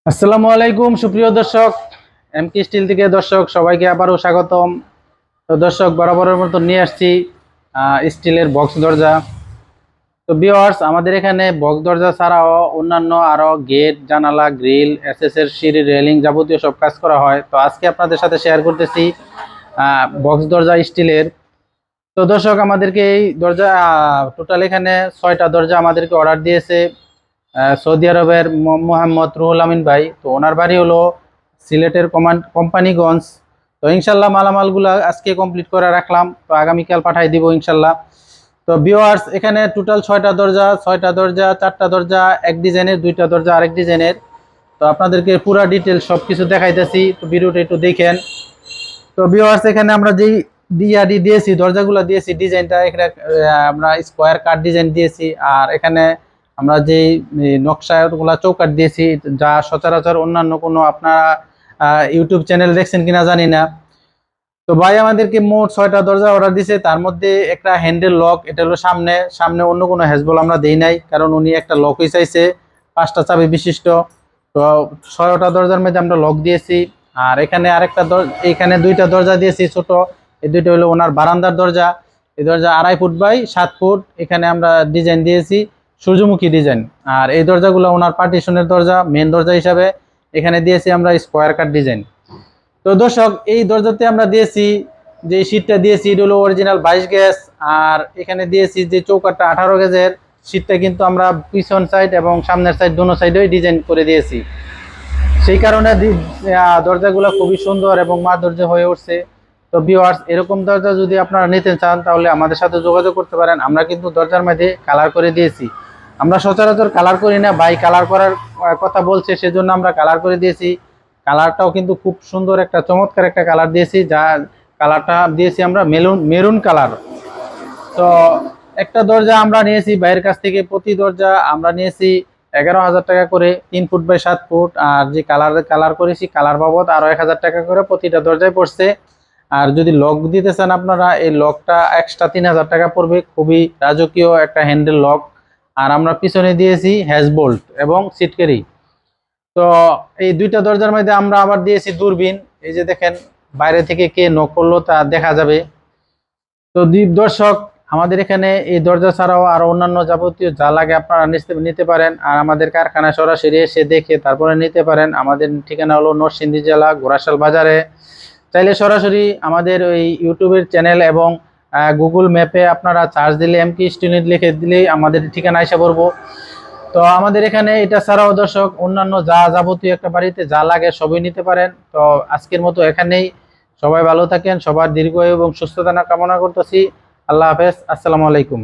আসসালামু আলাইকুম সুপ্রিয় দর্শক, এমকে স্টিল থেকে দর্শক সবাইকে আবারও স্বাগতম। তো দর্শক, বরাবরের মতো নিয়ে আসছি স্টিলের বক্স দরজা। তো ভিউয়ার্স, আমাদের এখানে বক্স দরজা ছাড়াও অন্যান্য আরো গেট, জানালা, গ্রিল, এসএস এর সিঁড়ি, রেলিং যাবতীয় সব কাজ করা হয়। তো আজকে আপনাদের সাথে শেয়ার করতেছি বক্স দরজা স্টিলের। তো দর্শক, আমাদেরকে এই দরজা টোটাল এখানে 6টা দরজা আমাদেরকে অর্ডার দিয়েছে সৌদি আরবের মোহাম্মদ রুহুল আমিন ভাই। তো ওনার বাড়ি হলো সিলেটের কোম্পানিগঞ্জ। তো ইনশাল্লাহ মালামালগুলো আজকে কমপ্লিট করে রাখলাম, তো আগামীকাল পাঠাই দিব ইনশাল্লাহ। তো ভিউয়ার্স, এখানে টোটাল 6টা দরজা, 4টা দরজা এক ডিজাইনের, 2টা দরজা আরেক ডিজাইনের। তো আপনাদেরকে পুরো ডিটেলস সবকিছু দেখাইতেছি, তো ভিডিওটা একটু দেখেন। তো ভিউয়ার্স, এখানে আমরা যেই ডিআরডি দিয়েছি, দরজাগুলো দিয়েছি, ডিজাইনটা এখানে আমরা স্কোয়ার কাট ডিজাইন দিয়েছি। আর এখানে আমরা যে নকশাগুলা চৌকাট দিয়েছি, যা সচরাচর অন্যান্য কোনো আপনারা ইউটিউব চ্যানেল দেখছেন কিনা জানি না। তো ভাই আমাদেরকে মোট 6টা দরজা অর্ডার দিয়েছে, তার মধ্যে একটা হ্যান্ডেল লক, এটা হলো সামনে সামনে অন্য কোনো হ্যাজবল আমরা দেই নাই, কারণ উনি একটা লকই চাইছে 5টা চাবি বিশিষ্ট। তো 6টা দরজার মধ্যে আমরা লক দিয়েছি। আর এখানে আরেকটা এখানে 2টা দরজা দিয়েছি ছোট, এই দুইটা হলো ওনার বারান্দার দরজা। এই দরজা 2.5 ফুট বাই 7 ফুট, এখানে আমরা ডিজাইন দিয়েছি সূর্যমুখী ডিজাইন। আর এই দরজাগুলো ওনার পার্টিশনের দরজা, মেন দরজা হিসাবে এখানে দিয়েছি আমরা স্কোয়ার কাট ডিজাইন। তো দর্শক, এই দরজাতে আমরা দিয়েছি যে শীটটা দিয়েছি, এটা হলো অরিজিনাল 22 গ্যাস। আর এখানে দিয়েছি যে চৌকাটটা 18 গেজের শীটটা, কিন্তু আমরা পিছন সাইড এবং সামনের সাইড দোনো সাইডেই ডিজাইন করে দিয়েছি। সেই কারণে দরজাগুলো খুবই সুন্দর এবং মাধুর্য হয়ে উঠছে। তো ভিউয়ার্স, এরকম দরজা যদি আপনারা নিতে চান তাহলে আমাদের সাথে যোগাযোগ করতে পারেন। আমরা কিন্তু দরজার মধ্যে কালার করে দিয়েছি। আমরা সচরাচর কালার করি না, ভাই কালার করার কথা বলছে, সেজন্য আমরা কালার করে দিয়েছি। কালারটাও কিন্তু খুব সুন্দর, একটা চমৎকার একটা কালার দিয়েছি, যা কালারটা দিয়েছি আমরা মেরুন কালার। তো একটা দরজা আমরা নিয়েছি ভাইয়ের কাছ থেকে, প্রতি দরজা আমরা নিয়েছি 11,000 টাকা করে, 3 ফুট বাই 7 ফুট। আর যে কালার করেছি, কালার বাবদ আরো 1,000 টাকা করে প্রতিটা দরজায় পড়ছে। আর যদি লক দিতে চান আপনারা, এই লকটা এক্সট্রা 3,000 টাকা পড়বে, খুবই রাজকীয় একটা হ্যান্ডেল লক। আর আমরা পিছনে দিয়েছি হ্যাজবোল্ট এবং সিটকারি। তো এই 2টা দরজার মধ্যে আমরা আবার দিয়েছি দূরবীন, এই যে দেখেন বাইরে থেকে কে নক করলো তা দেখা যাবে। তো দর্শক, আমাদের এখানে এই দরজা ছাড়াও আরো অন্যান্য যাবতীয় যা লাগে আপনারা নিতে পারেন। আর আমাদের কারখানায় সরাসরি এসে দেখে তারপরে নিতে পারেন। আমাদের ঠিকানা হলো নরসিংদী জেলা ঘোড়াশাল বাজারে। চাইলে সরাসরি আমাদের ওই ইউটিউবের চ্যানেল এবং গুগল ম্যাপে আপনারা চার্জ দিলে এমকে স্টিল লিখে দিলেই আমাদের ঠিকানা এসে পড়বো। তো আমাদের এখানে এটা ছাড়াও দর্শক অন্যান্য যা যাবতীয় একটা বাড়িতে যা লাগে সবই নিতে পারেন। তো আজকের মতো এখানেই, সবাই ভালো থাকেন, সবার দীর্ঘায়ু এবং সুস্থতা কামনা করতেছি। আল্লাহ হাফেজ, আসসালামু আলাইকুম।